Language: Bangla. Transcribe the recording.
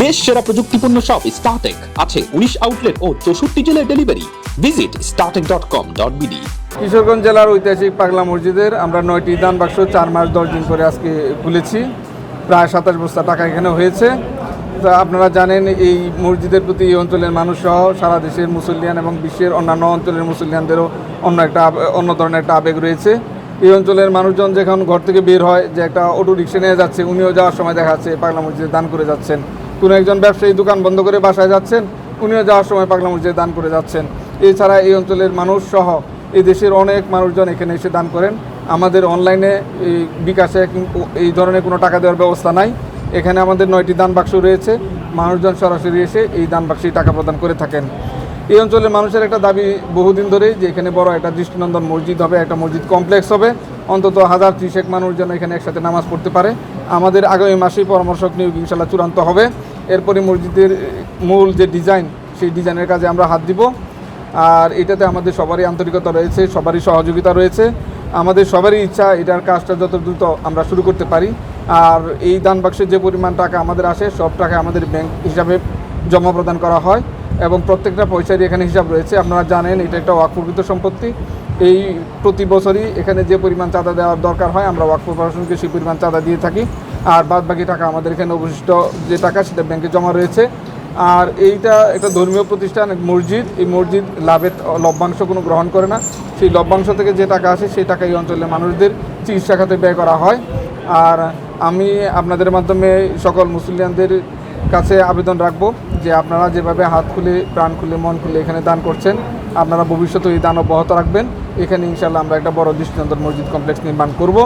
দেশ সেরা প্রযুক্তিপূর্ণ শপ স্টারটেক আছে 19 আউটলেট ও 64 জেলায় ডেলিভারি। Visit startek.com.bd। কিশোরগঞ্জ জেলার ঐতিহাসিক পাগলা মসজিদের আমরা 9টি দান বাক্স 4 মাস 10 দিন করে আজকে খুলেছি। প্রায় 27 বস্তা টাকা এখানে হয়েছে। তা আপনারা জানেন এই মসজিদের প্রতি এই অঞ্চলের মানুষ সহ সারা দেশের মুসল্লিয়ান এবং বিশ্বের অন্যান্য অঞ্চলের মুসল্লিয়ানদেরও অন্য ধরনের একটা আবেগ রয়েছে। এই অঞ্চলের মানুষজন যখন ঘর থেকে বের হয় যে একটা অটো রিক্সা নিয়ে যাচ্ছে, উনিও যাওয়ার সময় দেখা যাচ্ছে পাগলা মসজিদে দান করে যাচ্ছেন। কোনো একজন ব্যবসায়ী দোকান বন্ধ করে বাসায় যাচ্ছেন, উনিও যাওয়ার সময় পাগলা মসজিদে দান করে যাচ্ছেন। এছাড়া এই অঞ্চলের মানুষ সহ এই দেশের অনেক মানুষজন এখানে এসে দান করেন। আমাদের অনলাইনে বিকাশে এই ধরনের কোনো টাকা দেওয়ার ব্যবস্থা নাই। এখানে আমাদের 9টি দান বাক্স রয়েছে। মানুষজন সরাসরি এসে এই দান বাক্সে টাকা প্রদান করে থাকেন। এই অঞ্চলের মানুষের একটা দাবি বহুদিন ধরেই যে এখানে বড় একটা দৃষ্টিনন্দন মসজিদ হবে, একটা মসজিদ কমপ্লেক্স হবে, অন্তত 1030 মানুষ যেন এখানে একসাথে নামাজ পড়তে পারে। আমাদের আগামী মাসেই পরামর্শক নিয়োগ ইনশাল্লাহ চূড়ান্ত হবে। এরপরে মসজিদের মূল যে ডিজাইন, সেই ডিজাইনের কাজে আমরা হাত দিব। আর এটাতে আমাদের সবারই আন্তরিকতা রয়েছে, সবারই সহযোগিতা রয়েছে। আমাদের সবারই ইচ্ছা এটার কাজটা যত দ্রুত আমরা শুরু করতে পারি। আর এই দান বাক্সে যে পরিমাণ টাকা আমাদের আসে, সব টাকা আমাদের ব্যাংক হিসাবে জমা প্রদান করা হয় এবং প্রত্যেকটা পয়সারই এখানে হিসাব রয়েছে। আপনারা জানেন এটা একটা ওয়াকফকৃত সম্পত্তি। এই প্রতি বছরই এখানে যে পরিমাণ চাঁদা দেওয়ার দরকার হয়, আমরা ওয়াকফ প্রশাসনকে সেই পরিমাণ চাঁদা দিয়ে থাকি। আর বাদ বাকি টাকা আমাদের এখানে অবশিষ্ট যে টাকা সেটা ব্যাংকে জমা রয়েছে। আর এইটা একটা ধর্মীয় প্রতিষ্ঠান, মসজিদ। এই মসজিদ লভ্যাংশ কোনো গ্রহণ করে না। সেই লভ্যাংশ থেকে যে টাকা আসে সেই টাকা এই অঞ্চলের মানুষদের চিকিৎসা খাতে ব্যয় করা হয়। আর আমি আপনাদের মাধ্যমে সকল মুসলিমদের কাছে আবেদন রাখবো যে আপনারা যেভাবে হাত খুলে, প্রাণ খুলে, মন খুলে এখানে দান করছেন, আপনারা ভবিষ্যতে এই দান অব্যাহত রাখবেন। এখানে ইনশাল্লাহ আমরা একটা বড় দৃষ্টিনন্দন মসজিদ কমপ্লেক্স নির্মাণ করব।